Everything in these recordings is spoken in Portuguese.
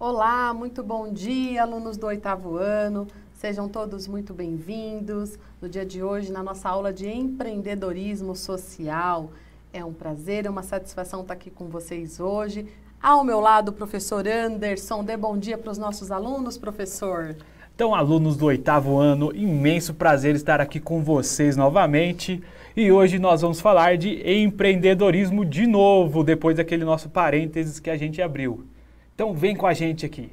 Olá, muito bom dia, alunos do 8º ano. Sejam todos muito bem-vindos. No dia de hoje, na nossa aula de empreendedorismo social. É um prazer, é uma satisfação estar aqui com vocês hoje. Ao meu lado, o professor Anderson. Dê bom dia para os nossos alunos, professor. Então, alunos do 8º ano, imenso prazer estar aqui com vocês novamente. E hoje nós vamos falar de empreendedorismo de novo, depois daquele nosso parênteses que a gente abriu. Então, vem com a gente aqui.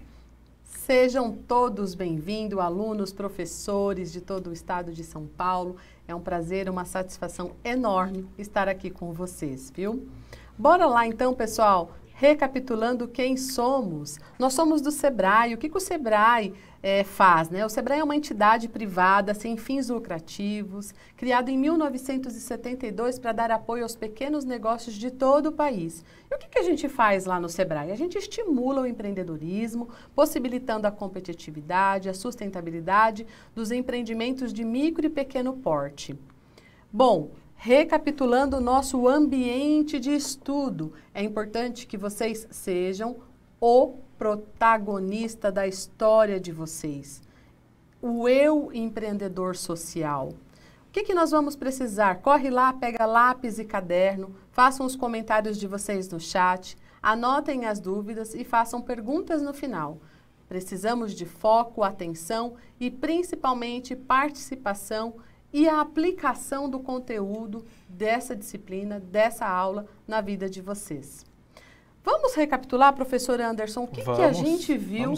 Sejam todos bem-vindos, alunos, professores de todo o estado de São Paulo. É um prazer, uma satisfação enorme estar aqui com vocês, viu? Bora lá então, pessoal, recapitulando quem somos. Nós somos do Sebrae. O que o Sebrae faz, né? O Sebrae é uma entidade privada sem fins lucrativos, criado em 1972 para dar apoio aos pequenos negócios de todo o país. E o que a gente faz lá no Sebrae? A gente estimula o empreendedorismo, possibilitando a competitividade, a sustentabilidade dos empreendimentos de micro e pequeno porte. Bom, recapitulando o nosso ambiente de estudo, é importante que vocês sejam o protagonista da história de vocês. O eu empreendedor social. O que nós vamos precisar? Corre lá, pega lápis e caderno, façam os comentários de vocês no chat, anotem as dúvidas e façam perguntas no final. Precisamos de foco, atenção e principalmente participação e a aplicação do conteúdo dessa disciplina, dessa aula na vida de vocês. Vamos recapitular, professor Anderson, o que a gente viu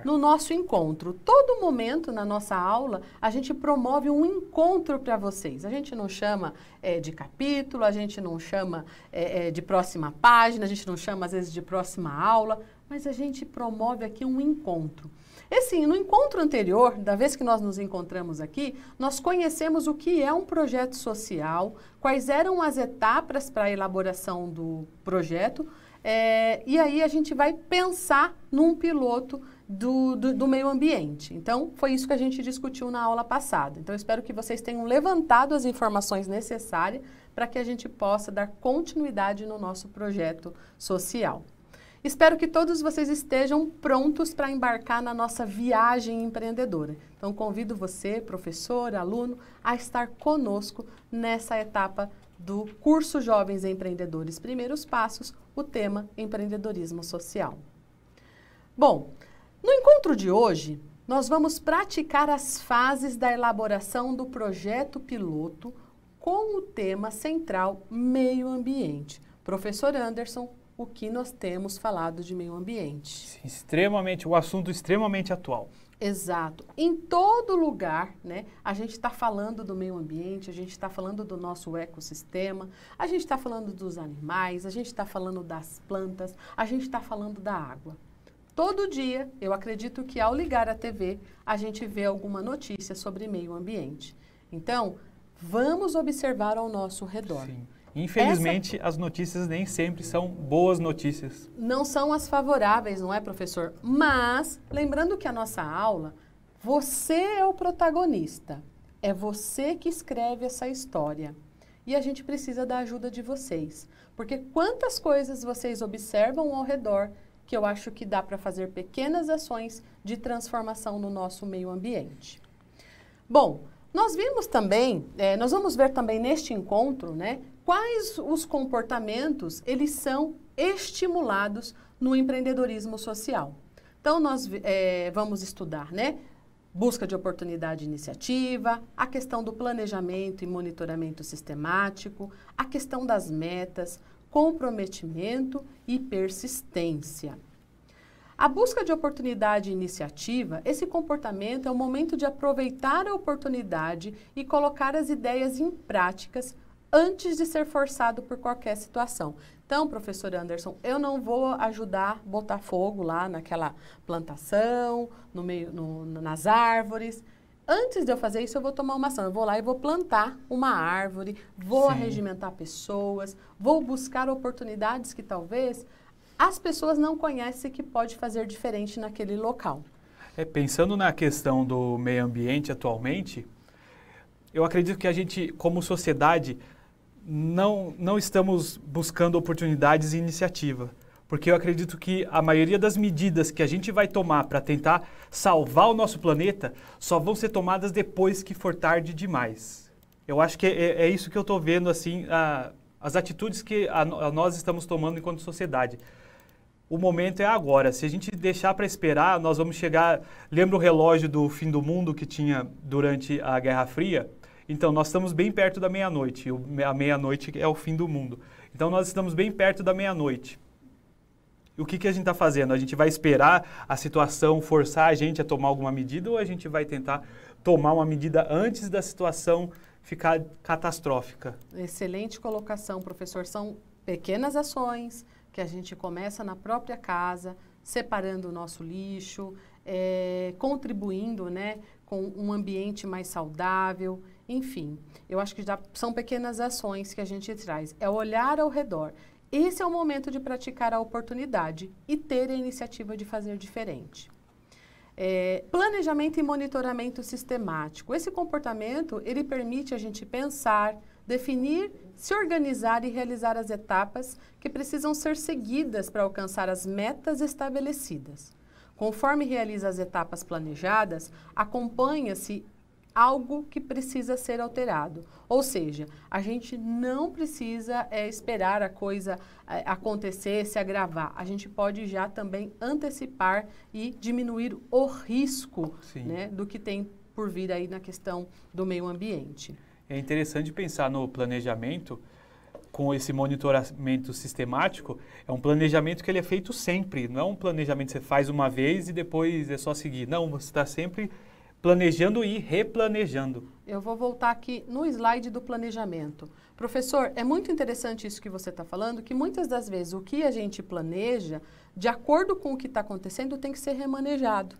no nosso encontro. Todo momento na nossa aula, a gente promove um encontro para vocês. A gente não chama de capítulo, a gente não chama de próxima página, a gente não chama às vezes de próxima aula, mas a gente promove aqui um encontro. No encontro anterior, da vez que nós nos encontramos aqui, nós conhecemos o que é um projeto social, quais eram as etapas para a elaboração do projeto, e aí a gente vai pensar num piloto do meio ambiente. Então, foi isso que a gente discutiu na aula passada. Então, eu espero que vocês tenham levantado as informações necessárias para que a gente possa dar continuidade no nosso projeto social. Espero que todos vocês estejam prontos para embarcar na nossa viagem empreendedora. Então, convido você, professor, aluno, a estar conosco nessa etapa do curso Jovens Empreendedores Primeiros Passos, o tema empreendedorismo social. Bom, no encontro de hoje, nós vamos praticar as fases da elaboração do projeto piloto com o tema central meio ambiente. Professor Anderson, o que nós temos falado de meio ambiente? Sim, o assunto extremamente atual. Exato. Em todo lugar, né, a gente está falando do meio ambiente, a gente está falando do nosso ecossistema, a gente está falando dos animais, a gente está falando das plantas, a gente está falando da água. Todo dia, eu acredito que ao ligar a TV, a gente vê alguma notícia sobre meio ambiente. Então, vamos observar ao nosso redor. Sim. Infelizmente, as notícias nem sempre são boas notícias. Não são as favoráveis, não é, professor? Mas, lembrando que a nossa aula, você é o protagonista. É você que escreve essa história. E a gente precisa da ajuda de vocês. Porque quantas coisas vocês observam ao redor que eu acho que dá para fazer pequenas ações de transformação no nosso meio ambiente. Bom, nós vimos também, nós vamos ver também neste encontro, né, quais os comportamentos eles são estimulados no empreendedorismo social. Então, nós vamos estudar, né, busca de oportunidade e iniciativa, a questão do planejamento e monitoramento sistemático, a questão das metas, comprometimento e persistência. A busca de oportunidade e iniciativa, esse comportamento é o momento de aproveitar a oportunidade e colocar as ideias em práticas antes de ser forçado por qualquer situação. Então, professor Anderson, eu não vou ajudar a botar fogo lá naquela plantação, nas árvores. Antes de eu fazer isso, eu vou tomar uma ação. Eu vou lá e vou plantar uma árvore, vou arregimentar pessoas, vou buscar oportunidades que talvez as pessoas não conhecem que pode fazer diferente naquele local. Pensando na questão do meio ambiente atualmente, eu acredito que a gente, como sociedade, não estamos buscando oportunidades e iniciativa. porque eu acredito que a maioria das medidas que a gente vai tomar para tentar salvar o nosso planeta só vão ser tomadas depois que for tarde demais. Eu acho que é isso que eu estou vendo, assim, as atitudes que nós estamos tomando enquanto sociedade. O momento é agora. Se a gente deixar para esperar, nós vamos chegar... Lembra o relógio do fim do mundo que tinha durante a Guerra Fria? Então, nós estamos bem perto da meia-noite. A meia-noite é o fim do mundo. Então, nós estamos bem perto da meia-noite. E o que a gente está fazendo? A gente vai esperar a situação forçar a gente a tomar alguma medida ou a gente vai tentar tomar uma medida antes da situação ficar catastrófica? Excelente colocação, professor. São pequenas ações que a gente começa na própria casa, separando o nosso lixo, contribuindo, né, com um ambiente mais saudável, enfim. Eu acho que já são pequenas ações que a gente traz. É olhar ao redor. Esse é o momento de praticar a oportunidade e ter a iniciativa de fazer diferente. Planejamento e monitoramento sistemático. Esse comportamento, ele permite a gente pensar, definir, se organizar e realizar as etapas que precisam ser seguidas para alcançar as metas estabelecidas. Conforme realiza as etapas planejadas, acompanha-se algo que precisa ser alterado. Ou seja, a gente não precisa esperar a coisa acontecer, se agravar. A gente pode já também antecipar e diminuir o risco, né, do que tem por vir aí na questão do meio ambiente. É interessante pensar no planejamento com esse monitoramento sistemático. É um planejamento que ele é feito sempre, não é um planejamento que você faz uma vez e depois é só seguir. Não, você está sempre planejando e replanejando. Eu vou voltar aqui no slide do planejamento. Professor, é muito interessante isso que você está falando, que muitas das vezes o que a gente planeja, de acordo com o que está acontecendo, tem que ser remanejado.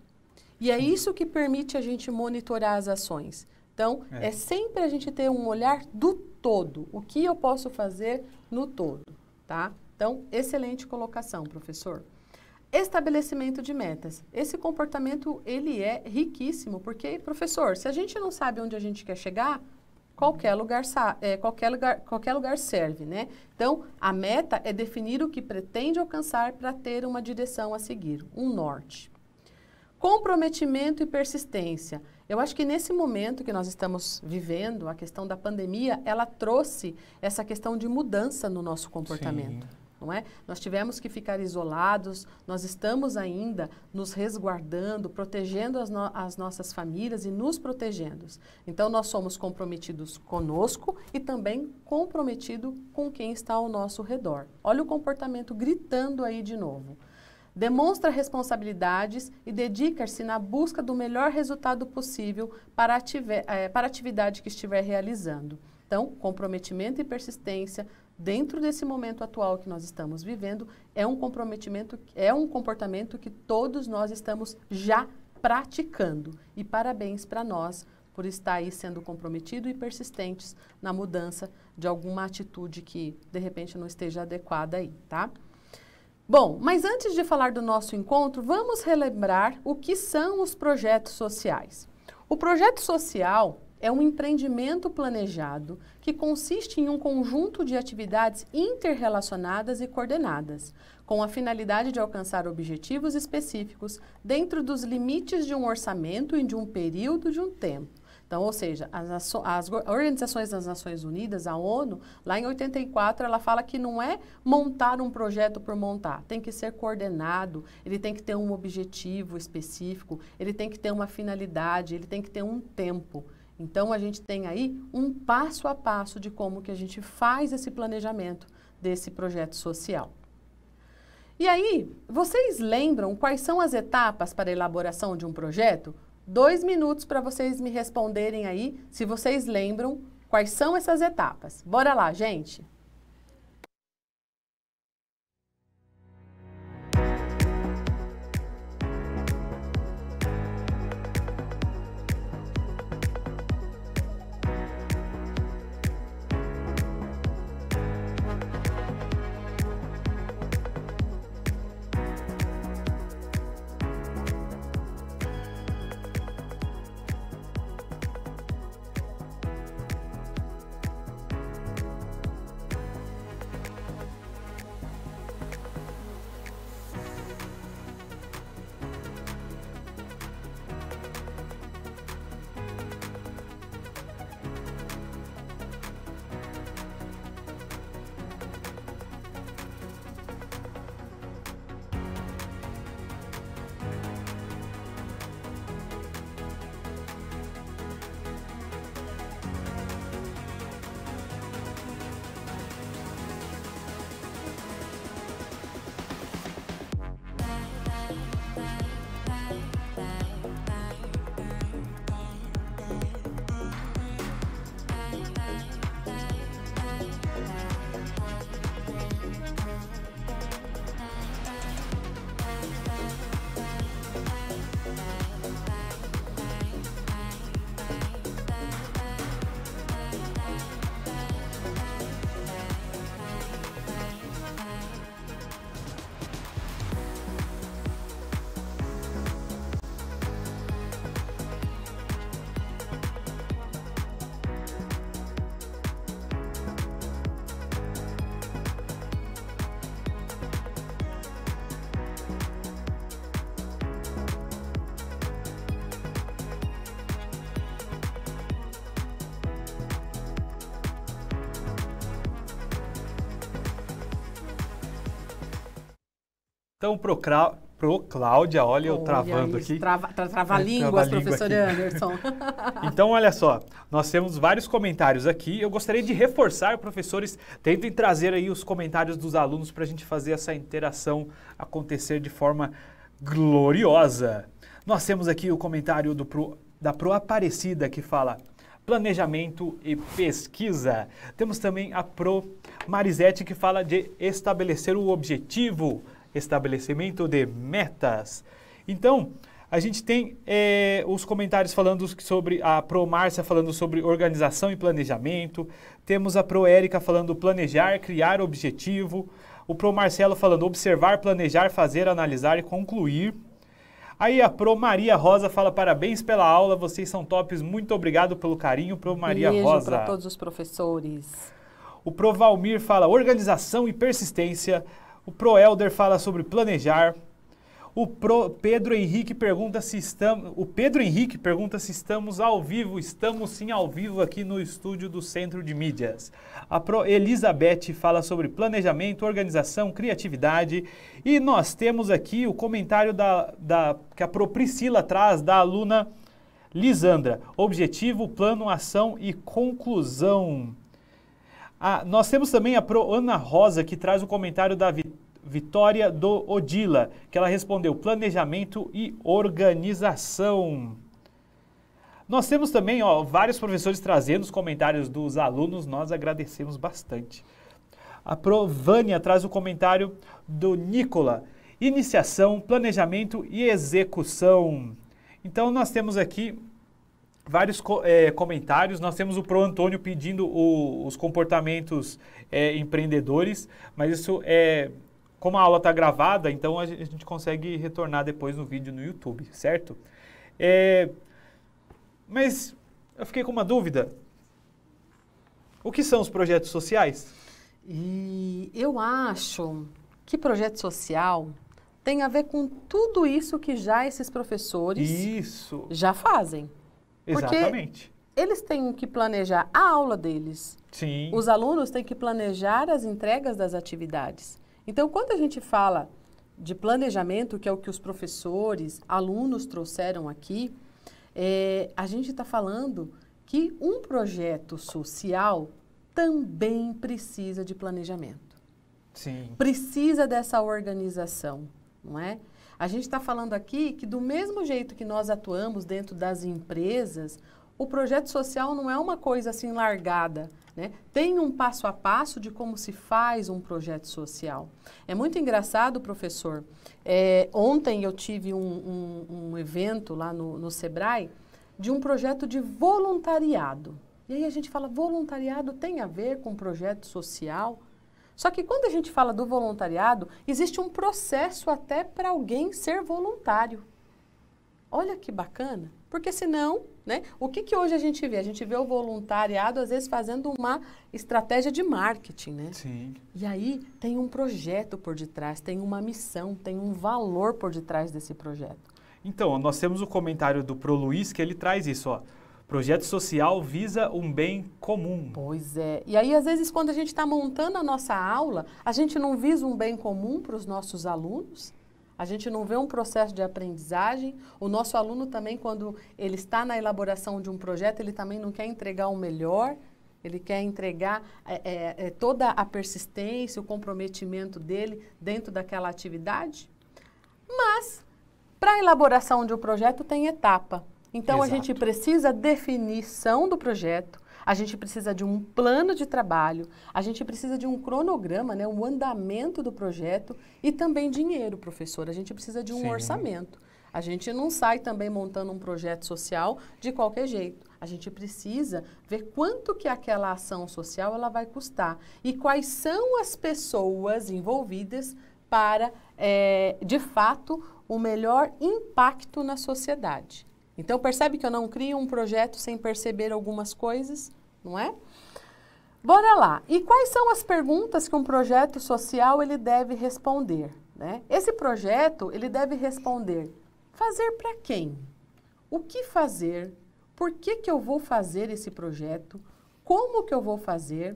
E é isso que permite a gente monitorar as ações. Então, é sempre a gente ter um olhar do todo. O que eu posso fazer no todo, tá? Então, excelente colocação, professor. Estabelecimento de metas. Esse comportamento, ele é riquíssimo, porque, professor, se a gente não sabe onde a gente quer chegar, qualquer lugar serve, né? Então, a meta é definir o que pretende alcançar para ter uma direção a seguir, um norte. Comprometimento e persistência. Eu acho que nesse momento que nós estamos vivendo, a questão da pandemia, ela trouxe essa questão de mudança no nosso comportamento. Sim. Não é? Nós tivemos que ficar isolados, nós estamos ainda nos resguardando, protegendo as nossas famílias e nos protegendo. Então, nós somos comprometidos conosco e também comprometido com quem está ao nosso redor. Olha o comportamento gritando aí de novo. Demonstra responsabilidades e dedica-se na busca do melhor resultado possível para a atividade que estiver realizando. Então, comprometimento e persistência dentro desse momento atual que nós estamos vivendo é um comportamento que todos nós estamos já praticando. E parabéns para nós por estar aí sendo comprometidos e persistentes na mudança de alguma atitude que de repente não esteja adequada aí, tá? Bom, mas antes de falar do nosso encontro, vamos relembrar o que são os projetos sociais. O projeto social é um empreendimento planejado que consiste em um conjunto de atividades interrelacionadas e coordenadas, com a finalidade de alcançar objetivos específicos dentro dos limites de um orçamento e de um período de um tempo. Então, ou seja, as organizações das Nações Unidas, a ONU, lá em 84, ela fala que não é montar um projeto por montar, tem que ser coordenado, ele tem que ter um objetivo específico, ele tem que ter uma finalidade, ele tem que ter um tempo. Então, a gente tem aí um passo a passo de como que a gente faz esse planejamento desse projeto social. E aí, vocês lembram quais são as etapas para a elaboração de um projeto? 2 minutos para vocês me responderem aí, se vocês lembram quais são essas etapas. Bora lá, gente! Então, pro Cláudia, olha eu travando isso, aqui. Trava-línguas, professor aqui. Anderson. Então, olha só, nós temos vários comentários aqui. Eu gostaria de reforçar, professores, tentem trazer aí os comentários dos alunos para a gente fazer essa interação acontecer de forma gloriosa. Nós temos aqui o comentário da Pro Aparecida, que fala planejamento e pesquisa. Temos também a Pro Marisete, que fala de estabelecer o objetivo, estabelecimento de metas. Então, a gente tem os comentários falando sobre a Pro Márcia falando sobre organização e planejamento. Temos a Pro Érica falando planejar, criar objetivo. O Pro Marcelo falando observar, planejar, fazer, analisar e concluir. Aí a Pro Maria Rosa fala parabéns pela aula, vocês são tops, muito obrigado pelo carinho, Pro Maria Rosa. Beijo para todos os professores. O Pro Valmir fala organização e persistência. O Pro Elder fala sobre planejar. O Pedro Henrique pergunta se estamos ao vivo. Estamos sim ao vivo aqui no estúdio do Centro de Mídias. A Pro Elizabeth fala sobre planejamento, organização, criatividade. E nós temos aqui o comentário que a Pro Priscila traz da aluna Lisandra. Objetivo, plano, ação e conclusão. Nós temos também a Pro Ana Rosa, que traz o comentário da Vitória do Odila, que ela respondeu planejamento e organização. Nós temos também vários professores trazendo os comentários dos alunos, nós agradecemos bastante. A Pro Vânia traz o comentário do Nicola, iniciação, planejamento e execução. Então nós temos aqui vários comentários, nós temos o Pro Antônio pedindo os comportamentos empreendedores, mas isso como a aula está gravada, então a gente consegue retornar depois no vídeo no YouTube, certo? Mas eu fiquei com uma dúvida. O que são os projetos sociais? E eu acho que projeto social tem a ver com tudo isso que já esses professores já fazem. Exatamente. Porque eles têm que planejar a aula deles. Sim. Os alunos têm que planejar as entregas das atividades. Então, quando a gente fala de planejamento, que é o que os professores, alunos trouxeram aqui, a gente está falando que um projeto social também precisa de planejamento. Sim. Precisa dessa organização, não é? A gente está falando aqui que do mesmo jeito que nós atuamos dentro das empresas, o projeto social não é uma coisa assim largada, né? Tem um passo a passo de como se faz um projeto social. É muito engraçado, professor. Ontem eu tive um evento lá no Sebrae de um projeto de voluntariado. E aí a gente fala, voluntariado tem a ver com projeto social? Só que quando a gente fala do voluntariado, existe um processo até para alguém ser voluntário. Olha que bacana, porque senão, né, o que hoje a gente vê? A gente vê o voluntariado, às vezes, fazendo uma estratégia de marketing, né? Sim. E aí tem um projeto por detrás, tem uma missão, tem um valor por detrás desse projeto. Então, nós temos o comentário do Pro Luiz, que ele traz isso, ó. Projeto social visa um bem comum. Pois é. E aí, às vezes, quando a gente está montando a nossa aula, a gente não visa um bem comum para os nossos alunos? A gente não vê um processo de aprendizagem. O nosso aluno também, quando ele está na elaboração de um projeto, ele também não quer entregar o melhor, ele quer entregar toda a persistência, o comprometimento dele dentro daquela atividade. Mas, para a elaboração de um projeto, tem etapa. Então, Exato. A gente precisa definição do projeto, a gente precisa de um plano de trabalho, a gente precisa de um cronograma, né, um andamento do projeto e também dinheiro, professor. A gente precisa de um orçamento. A gente não sai também montando um projeto social de qualquer jeito. A gente precisa ver quanto que aquela ação social ela vai custar e quais são as pessoas envolvidas para, de fato, o melhor impacto na sociedade. Então, percebe que eu não crio um projeto sem perceber algumas coisas, não é? Bora lá. E quais são as perguntas que um projeto social ele deve responder, né? Esse projeto, ele deve responder: fazer para quem? O que fazer? Por que eu vou fazer esse projeto? Como que eu vou fazer?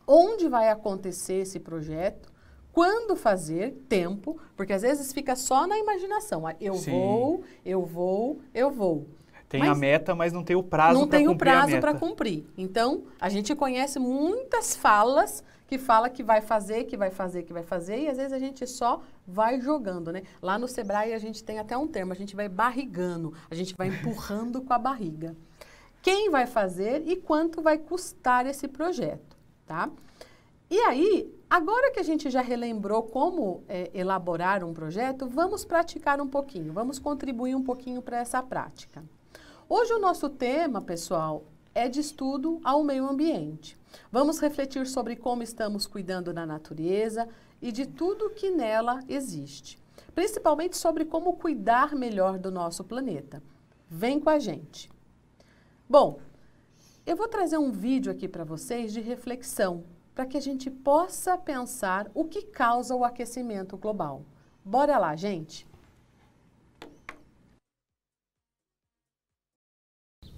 Onde vai acontecer esse projeto? quando fazer, tempo, porque às vezes fica só na imaginação. Eu Sim. vou, eu vou, eu vou. Tem a meta, mas não tem o prazo para cumprir a meta. Não tem o prazo para cumprir. Então, a gente conhece muitas falas que fala que vai fazer, que vai fazer, que vai fazer, e às vezes a gente só vai jogando, né? Lá no Sebrae a gente tem até um termo, a gente vai barrigando, a gente vai empurrando com a barriga. Quem vai fazer e quanto vai custar esse projeto, tá? E aí, agora que a gente já relembrou como elaborar um projeto, vamos praticar um pouquinho, vamos contribuir um pouquinho para essa prática. Hoje o nosso tema, pessoal, é de estudo ao meio ambiente. Vamos refletir sobre como estamos cuidando da natureza e de tudo que nela existe. Principalmente sobre como cuidar melhor do nosso planeta. Vem com a gente. Bom, eu vou trazer um vídeo aqui para vocês de reflexão, para que a gente possa pensar o que causa o aquecimento global. Bora lá, gente!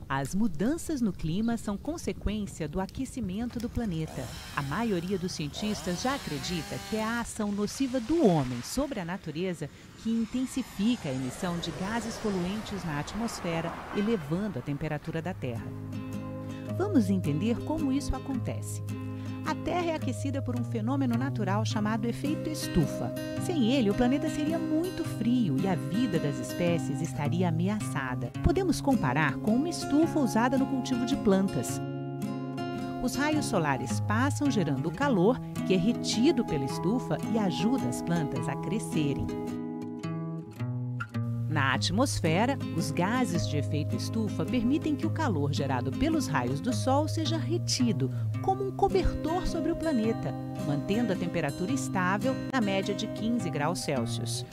As mudanças no clima são consequência do aquecimento do planeta. A maioria dos cientistas já acredita que é a ação nociva do homem sobre a natureza que intensifica a emissão de gases poluentes na atmosfera, elevando a temperatura da Terra. Vamos entender como isso acontece. A Terra é aquecida por um fenômeno natural chamado efeito estufa. Sem ele, o planeta seria muito frio e a vida das espécies estaria ameaçada. Podemos comparar com uma estufa usada no cultivo de plantas. Os raios solares passam gerando o calor, que é retido pela estufa e ajuda as plantas a crescerem. Na atmosfera, os gases de efeito estufa permitem que o calor gerado pelos raios do Sol seja retido, como um cobertor sobre o planeta, mantendo a temperatura estável na média de 15 graus Celsius.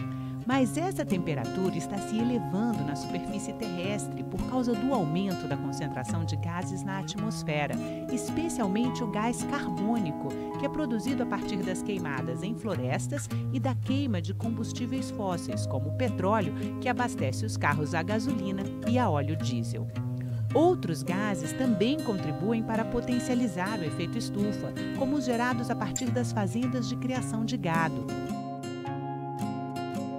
Mas essa temperatura está se elevando na superfície terrestre por causa do aumento da concentração de gases na atmosfera, especialmente o gás carbônico, que é produzido a partir das queimadas em florestas e da queima de combustíveis fósseis, como o petróleo, que abastece os carros a gasolina e a óleo diesel. Outros gases também contribuem para potencializar o efeito estufa, como os gerados a partir das fazendas de criação de gado.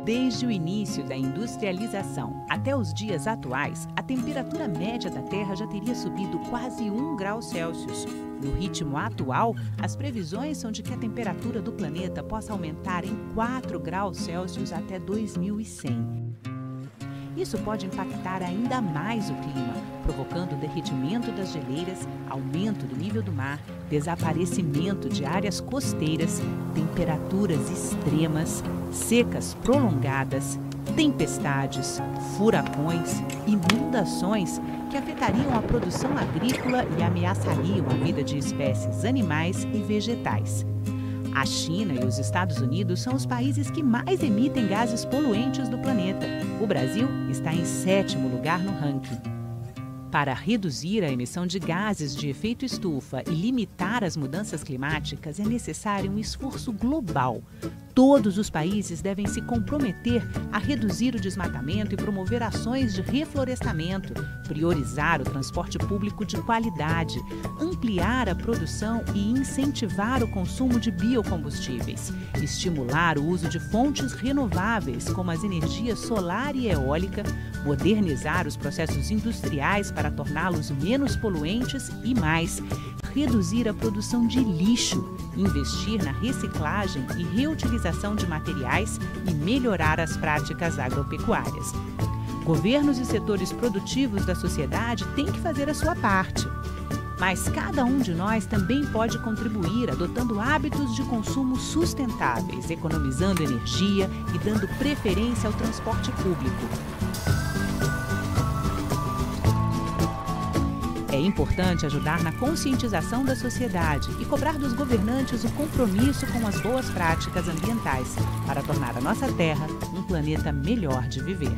Desde o início da industrialização até os dias atuais, a temperatura média da Terra já teria subido quase 1 grau Celsius. No ritmo atual, as previsões são de que a temperatura do planeta possa aumentar em 4 graus Celsius até 2100. Isso pode impactar ainda mais o clima, provocando derretimento das geleiras, aumento do nível do mar, desaparecimento de áreas costeiras, temperaturas extremas, secas prolongadas, tempestades, furacões, inundações que afetariam a produção agrícola e ameaçariam a vida de espécies animais e vegetais. A China e os Estados Unidos são os países que mais emitem gases poluentes do planeta. O Brasil está em 7º lugar no ranking. Para reduzir a emissão de gases de efeito estufa e limitar as mudanças climáticas, é necessário um esforço global. Todos os países devem se comprometer a reduzir o desmatamento e promover ações de reflorestamento, priorizar o transporte público de qualidade, ampliar a produção e incentivar o consumo de biocombustíveis, estimular o uso de fontes renováveis, como as energias solar e eólica, modernizar os processos industriais para torná-los menos poluentes e mais, reduzir a produção de lixo, investir na reciclagem e reutilização de materiais e melhorar as práticas agropecuárias. Governos e setores produtivos da sociedade têm que fazer a sua parte. Mas cada um de nós também pode contribuir adotando hábitos de consumo sustentáveis, economizando energia e dando preferência ao transporte público. É importante ajudar na conscientização da sociedade e cobrar dos governantes o compromisso com as boas práticas ambientais para tornar a nossa Terra um planeta melhor de viver.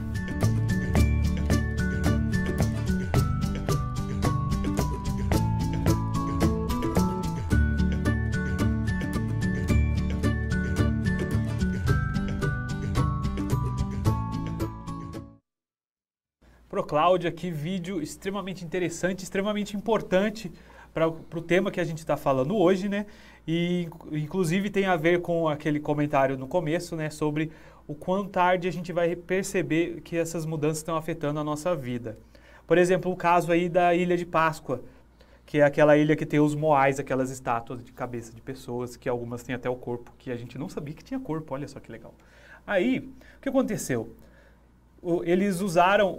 Pro Cláudia, que vídeo extremamente interessante, extremamente importante para o tema que a gente está falando hoje, né? E inclusive tem a ver com aquele comentário no começo, né? Sobre o quão tarde a gente vai perceber que essas mudanças estão afetando a nossa vida. Por exemplo, o caso aí da Ilha de Páscoa, que é aquela ilha que tem os moais, aquelas estátuas de cabeça de pessoas, que algumas têm até o corpo, que a gente não sabia que tinha corpo, olha só que legal. Aí, o que aconteceu? Eles usaram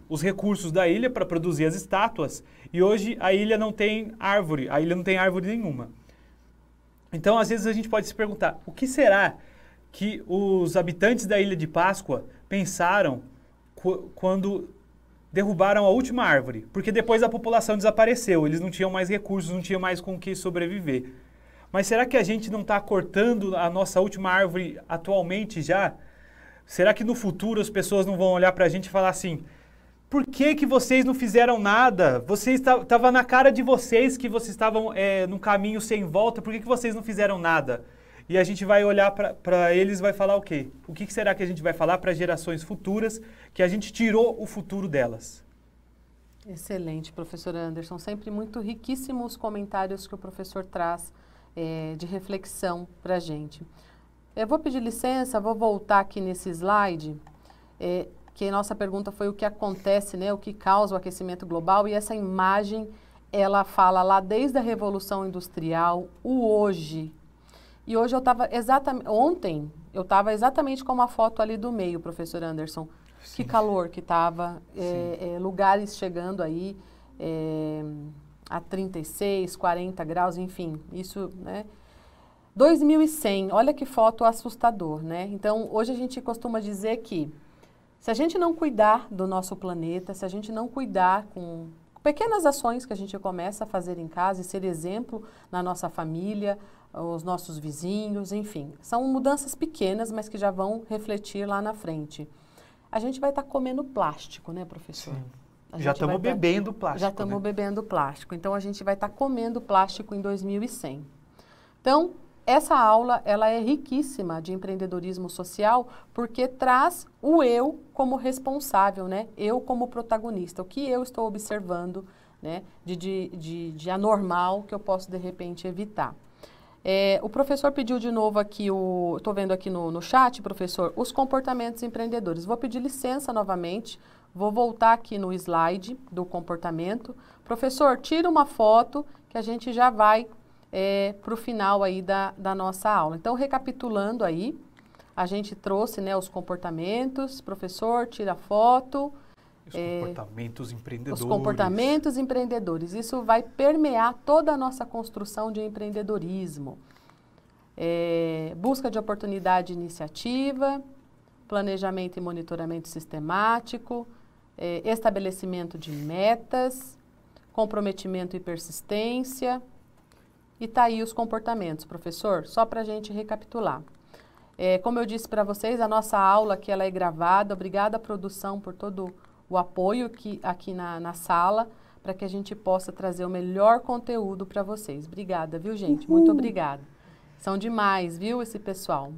os recursos da ilha para produzir as estátuas, e hoje a ilha não tem árvore nenhuma. Então, às vezes a gente pode se perguntar, o que será que os habitantes da Ilha de Páscoa pensaram quando derrubaram a última árvore? Porque depois a população desapareceu, eles não tinham mais recursos, não tinham mais com que sobreviver. Mas será que a gente não está cortando a nossa última árvore atualmente já? Será que no futuro as pessoas não vão olhar para a gente e falar assim, por que vocês não fizeram nada? Estava na cara de vocês que vocês estavam num caminho sem volta, por que vocês não fizeram nada? E a gente vai olhar para eles e vai falar o quê? O que será que a gente vai falar para gerações futuras que a gente tirou o futuro delas? Excelente, professor Anderson. Sempre muito riquíssimos comentários que o professor traz de reflexão para a gente. Eu vou pedir licença, vou voltar aqui nesse slide, que a nossa pergunta foi o que acontece, né, o que causa o aquecimento global, e essa imagem, ela fala lá desde a Revolução Industrial, o hoje. E hoje ontem eu estava exatamente com uma foto ali do meio, professor Anderson. Sim. Que calor que estava, lugares chegando aí a 36, 40 graus, enfim, isso, né? 2100, olha que foto assustador, né? Então, hoje a gente costuma dizer que se a gente não cuidar do nosso planeta, se a gente não cuidar com pequenas ações que a gente começa a fazer em casa e ser exemplo na nossa família, os nossos vizinhos, enfim. São mudanças pequenas, mas que já vão refletir lá na frente. A gente vai estar comendo plástico, né, professor? Já estamos bebendo plástico. Já estamos bebendo plástico. Então, a gente vai estar comendo plástico em 2100. Então, essa aula, ela é riquíssima de empreendedorismo social, porque traz o eu como responsável, né? Eu como protagonista. O que eu estou observando, né, de anormal que eu posso, de repente, evitar. O professor pediu de novo aqui, estou vendo aqui no chat, professor, os comportamentos empreendedores. Vou pedir licença novamente, vou voltar aqui no slide do comportamento. Professor, tira uma foto que a gente já vai para o final aí da nossa aula. Então, recapitulando aí, a gente trouxe, né, os comportamentos. Professor, tira a foto. Os comportamentos empreendedores. Os comportamentos empreendedores. Isso vai permear toda a nossa construção de empreendedorismo. Busca de oportunidade e iniciativa, planejamento e monitoramento sistemático, estabelecimento de metas, comprometimento e persistência. E tá aí os comportamentos, professor, só para a gente recapitular. Como eu disse para vocês, a nossa aula aqui ela é gravada. Obrigada, produção, por todo o apoio aqui na sala, para que a gente possa trazer o melhor conteúdo para vocês. Obrigada, viu, gente? Muito obrigada. São demais, viu, esse pessoal.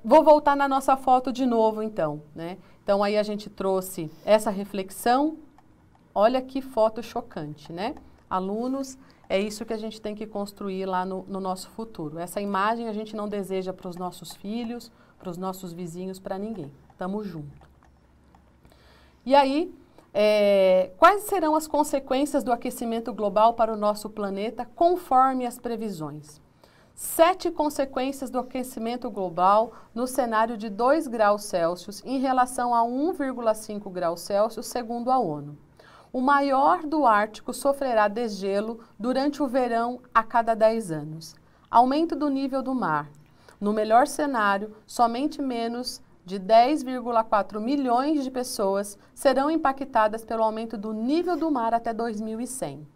Vou voltar na nossa foto de novo, então, né? Então, aí a gente trouxe essa reflexão. Olha que foto chocante, né? Alunos, é isso que a gente tem que construir lá no nosso futuro. Essa imagem a gente não deseja para os nossos filhos, para os nossos vizinhos, para ninguém. Tamo junto. E aí, quais serão as consequências do aquecimento global para o nosso planeta, conforme as previsões? 7 consequências do aquecimento global no cenário de 2 graus Celsius em relação a 1,5 graus Celsius, segundo a ONU. O maior do Ártico sofrerá desgelo durante o verão a cada 10 anos. Aumento do nível do mar. No melhor cenário, somente menos de 10,4 milhões de pessoas serão impactadas pelo aumento do nível do mar até 2100.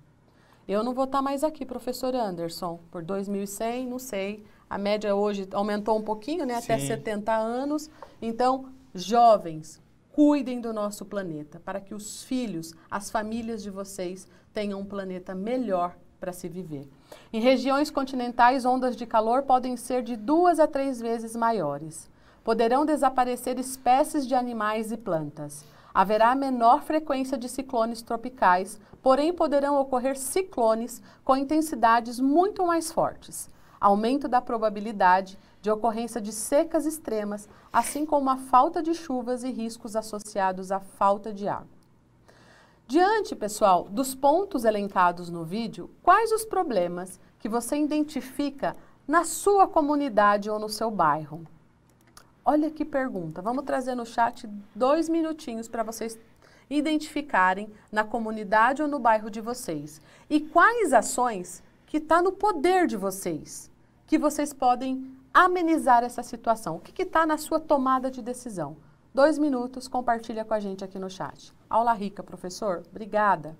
Eu não vou estar mais aqui, professor Anderson, por 2100, não sei. A média hoje aumentou um pouquinho, né, até 70 anos. Então, jovens, cuidem do nosso planeta, para que os filhos, as famílias de vocês tenham um planeta melhor para se viver. Em regiões continentais, ondas de calor podem ser de 2 a 3 vezes maiores. Poderão desaparecer espécies de animais e plantas. Haverá menor frequência de ciclones tropicais, porém poderão ocorrer ciclones com intensidades muito mais fortes. Aumento da probabilidade de ocorrência de secas extremas, assim como a falta de chuvas e riscos associados à falta de água. Diante, pessoal, dos pontos elencados no vídeo, quais os problemas que você identifica na sua comunidade ou no seu bairro? Olha que pergunta. Vamos trazer no chat 2 minutinhos para vocês identificarem na comunidade ou no bairro de vocês. E quais ações que está no poder de vocês, que vocês podem amenizar essa situação. O que está na sua tomada de decisão? 2 minutos, compartilha com a gente aqui no chat. Aula rica, professor. Obrigada.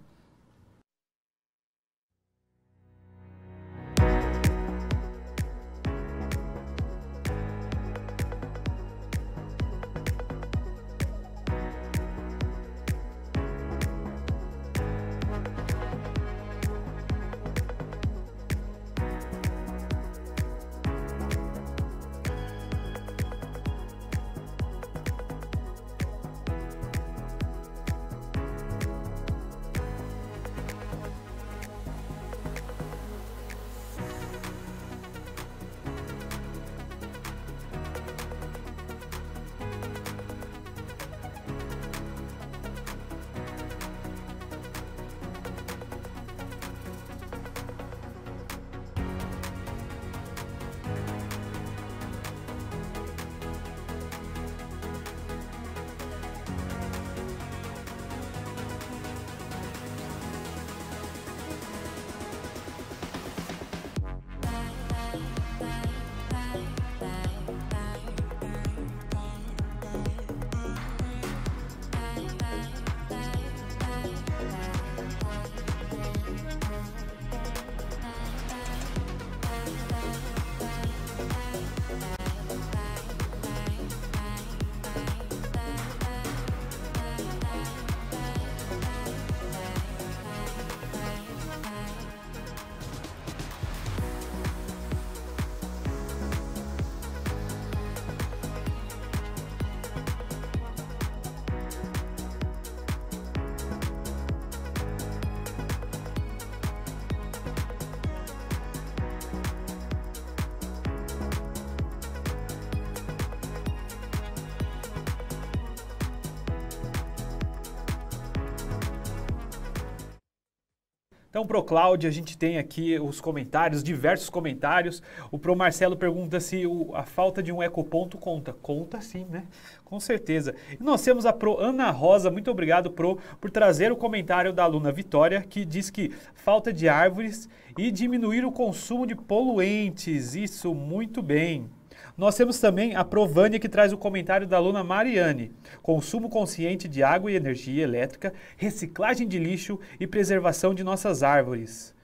Então, pro Cláudio, a gente tem aqui os comentários, diversos comentários. O Pro Marcelo pergunta se a falta de um ecoponto conta. Conta sim, né? Com certeza. E nós temos a Pro Ana Rosa, muito obrigado, Pro, por trazer o comentário da aluna Vitória, que diz que falta de árvores e diminuir o consumo de poluentes. Isso, muito bem. Nós temos também a Provânia, que traz o comentário da aluna Mariane. Consumo consciente de água e energia elétrica, reciclagem de lixo e preservação de nossas árvores.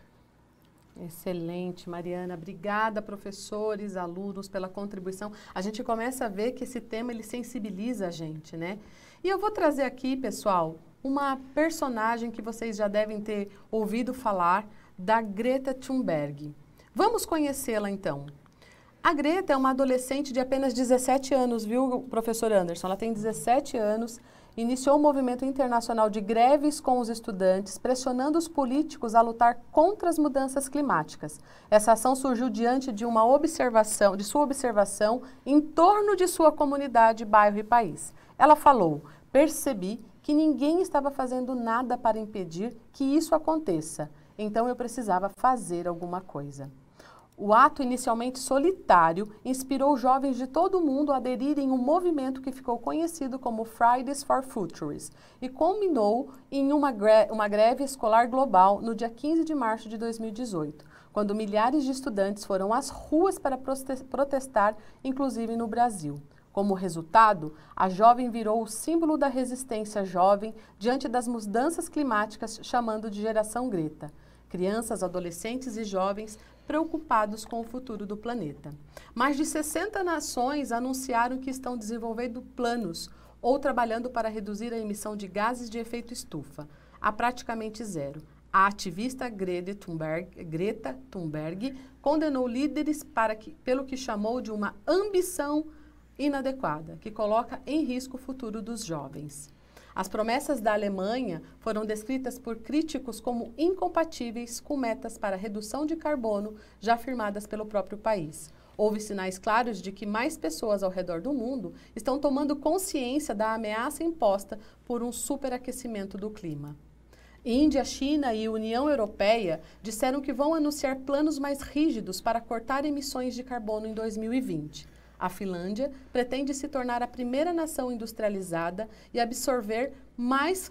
Excelente, Mariana. Obrigada, professores, alunos, pela contribuição. A gente começa a ver que esse tema, ele sensibiliza a gente, né? E eu vou trazer aqui, pessoal, uma personagem que vocês já devem ter ouvido falar, da Greta Thunberg. Vamos conhecê-la, então. A Greta é uma adolescente de apenas 17 anos, viu, professor Anderson? Ela tem 17 anos, iniciou um movimento internacional de greves com os estudantes, pressionando os políticos a lutar contra as mudanças climáticas. Essa ação surgiu diante de sua observação em torno de sua comunidade, bairro e país. Ela falou: percebi que ninguém estava fazendo nada para impedir que isso aconteça, então eu precisava fazer alguma coisa. O ato, inicialmente solitário, inspirou jovens de todo o mundo a aderirem a um movimento que ficou conhecido como Fridays for Futures e culminou em uma greve escolar global no dia 15 de março de 2018, quando milhares de estudantes foram às ruas para protestar, inclusive no Brasil. Como resultado, a jovem virou o símbolo da resistência jovem diante das mudanças climáticas, chamando de Geração Greta. Crianças, adolescentes e jovens preocupados com o futuro do planeta. Mais de 60 nações anunciaram que estão desenvolvendo planos ou trabalhando para reduzir a emissão de gases de efeito estufa a praticamente zero. A ativista Greta Thunberg condenou líderes pelo que chamou de uma ambição inadequada, que coloca em risco o futuro dos jovens. As promessas da Alemanha foram descritas por críticos como incompatíveis com metas para redução de carbono já firmadas pelo próprio país. Houve sinais claros de que mais pessoas ao redor do mundo estão tomando consciência da ameaça imposta por um superaquecimento do clima. Índia, China e União Europeia disseram que vão anunciar planos mais rígidos para cortar emissões de carbono em 2020. A Finlândia pretende se tornar a primeira nação industrializada e absorver mais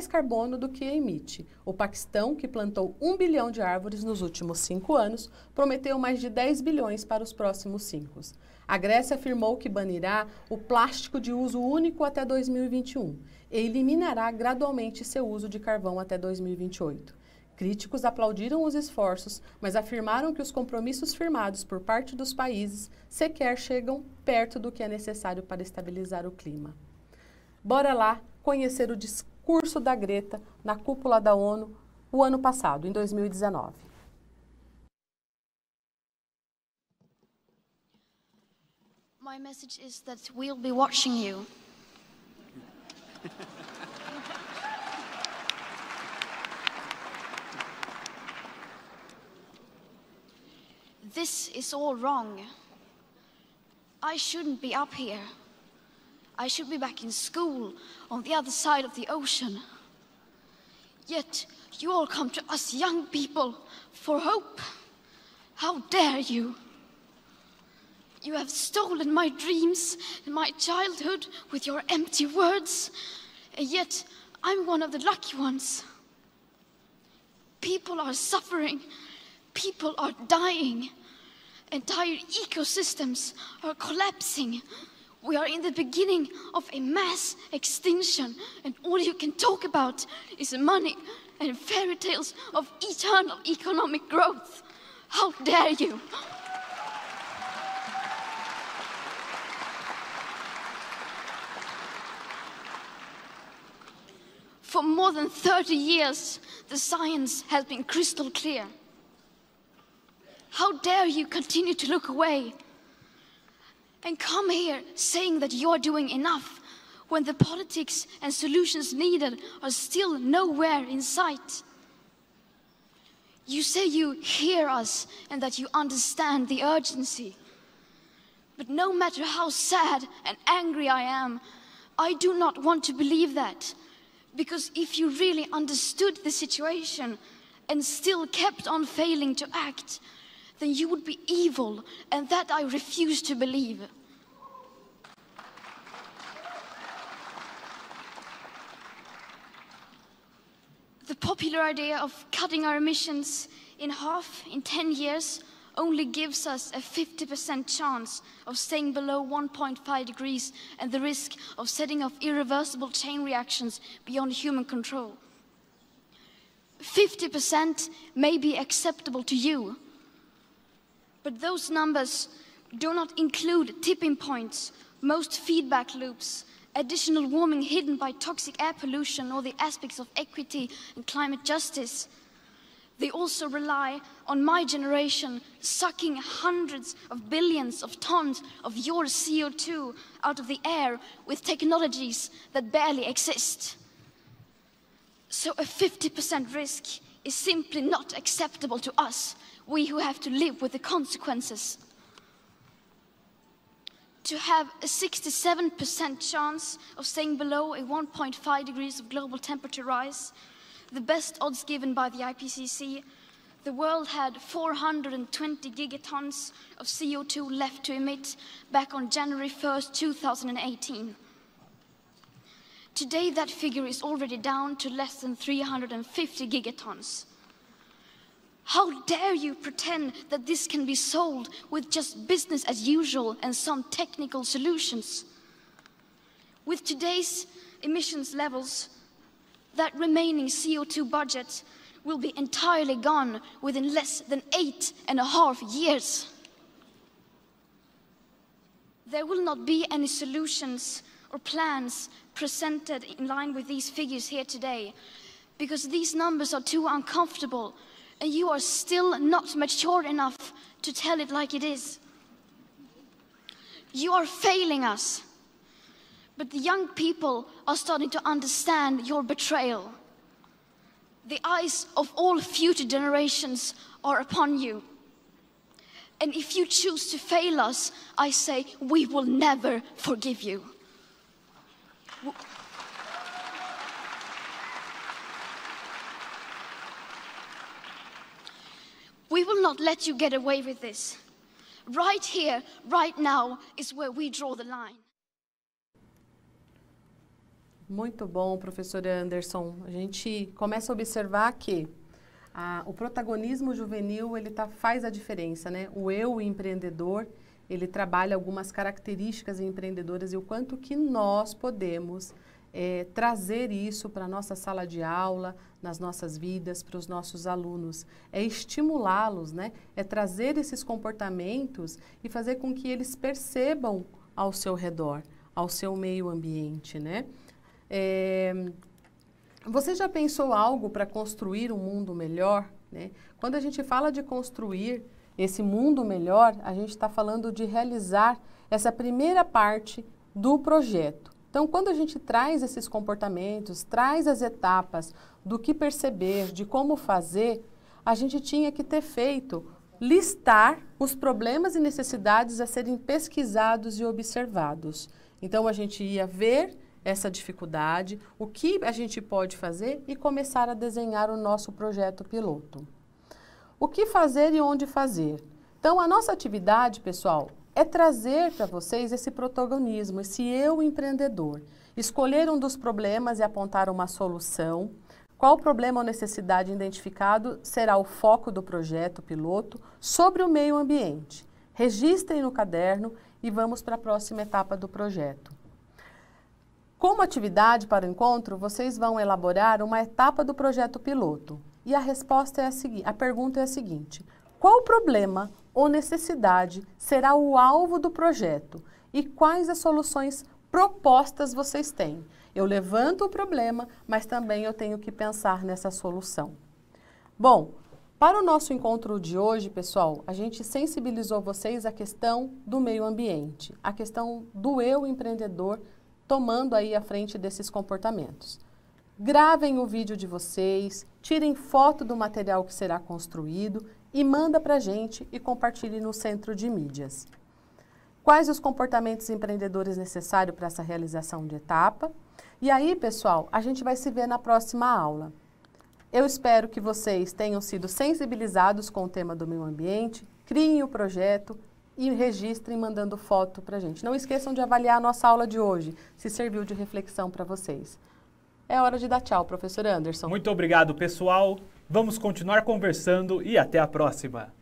carbono do que emite. O Paquistão, que plantou 1 bilhão de árvores nos últimos 5 anos, prometeu mais de 10 bilhões para os próximos 5. A Grécia afirmou que banirá o plástico de uso único até 2021 e eliminará gradualmente seu uso de carvão até 2028. Críticos aplaudiram os esforços, mas afirmaram que os compromissos firmados por parte dos países sequer chegam perto do que é necessário para estabilizar o clima. Bora lá conhecer o discurso da Greta na cúpula da ONU o ano passado, em 2019. My message is that we'll be watching you. This is all wrong. I shouldn't be up here. I should be back in school on the other side of the ocean. Yet you all come to us young people for hope. How dare you? You have stolen my dreams and my childhood with your empty words, and yet I'm one of the lucky ones. People are suffering. People are dying. Entire ecosystems are collapsing. We are in the beginning of a mass extinction, and all you can talk about is money and fairy tales of eternal economic growth. How dare you? For more than 30 years, the science has been crystal clear. How dare you continue to look away and come here saying that you're doing enough when the politics and solutions needed are still nowhere in sight? You say you hear us and that you understand the urgency. But no matter how sad and angry I am, I do not want to believe that. Because if you really understood the situation and still kept on failing to act, then you would be evil, and that I refuse to believe. The popular idea of cutting our emissions in half in 10 years only gives us a 50% chance of staying below 1.5 degrees and the risk of setting off irreversible chain reactions beyond human control. 50% may be acceptable to you, but those numbers do not include tipping points, most feedback loops, additional warming hidden by toxic air pollution, or the aspects of equity and climate justice. They also rely on my generation sucking hundreds of billions of tons of your CO2 out of the air with technologies that barely exist. So a 50% risk is simply not acceptable to us, we who have to live with the consequences. To have a 67% chance of staying below a 1.5 degrees of global temperature rise, the best odds given by the IPCC, the world had 420 gigatons of CO2 left to emit back on January 1st, 2018. Today that figure is already down to less than 350 gigatons. How dare you pretend that this can be solved with just business as usual and some technical solutions? With today's emissions levels, that remaining CO2 budget will be entirely gone within less than 8.5 years. There will not be any solutions or plans presented in line with these figures here today, because these numbers are too uncomfortable, and you are still not mature enough to tell it like it is. You are failing us. But the young people are starting to understand your betrayal. The eyes of all future generations are upon you. And if you choose to fail us, I say, we will never forgive you. We will not let you get away with this. Right here, right now, is where we draw the line. Muito bom, professor Anderson. A gente começa a observar que o protagonismo juvenil, ele faz a diferença, né? O eu empreendedor, ele trabalha algumas características empreendedoras e o quanto que nós podemos trazer isso para a nossa sala de aula, nas nossas vidas, para os nossos alunos. É estimulá-los, né? É trazer esses comportamentos e fazer com que eles percebam ao seu redor, ao seu meio ambiente, né? Você já pensou algo para construir um mundo melhor, né? Quando a gente fala de construir esse mundo melhor, a gente está falando de realizar essa primeira parte do projeto. Então, quando a gente traz esses comportamentos, traz as etapas do que perceber, de como fazer, a gente tinha que ter feito, listar os problemas e necessidades a serem pesquisados e observados. Então, a gente ia ver essa dificuldade, o que a gente pode fazer e começar a desenhar o nosso projeto piloto. O que fazer e onde fazer? Então, a nossa atividade, pessoal, é trazer para vocês esse protagonismo, esse eu empreendedor. Escolher um dos problemas e apontar uma solução. Qual problema ou necessidade identificado será o foco do projeto piloto sobre o meio ambiente. Registrem no caderno e vamos para a próxima etapa do projeto. Como atividade para o encontro, vocês vão elaborar uma etapa do projeto piloto. E a resposta é a seguinte, a pergunta é a seguinte: qual problema ou necessidade será o alvo do projeto? E quais as soluções propostas vocês têm? Eu levanto o problema, mas também eu tenho que pensar nessa solução. Bom, para o nosso encontro de hoje, pessoal, a gente sensibilizou vocês à questão do meio ambiente, a questão do eu empreendedor, tomando aí a frente desses comportamentos. Gravem o vídeo de vocês, tirem foto do material que será construído e manda para a gente e compartilhe no centro de mídias. Quais os comportamentos empreendedores necessários para essa realização de etapa? E aí, pessoal, a gente vai se ver na próxima aula. Eu espero que vocês tenham sido sensibilizados com o tema do meio ambiente, criem o projeto e registrem mandando foto para a gente. Não esqueçam de avaliar a nossa aula de hoje, se serviu de reflexão para vocês. É hora de dar tchau, professor Anderson. Muito obrigado, pessoal. Vamos continuar conversando e até a próxima.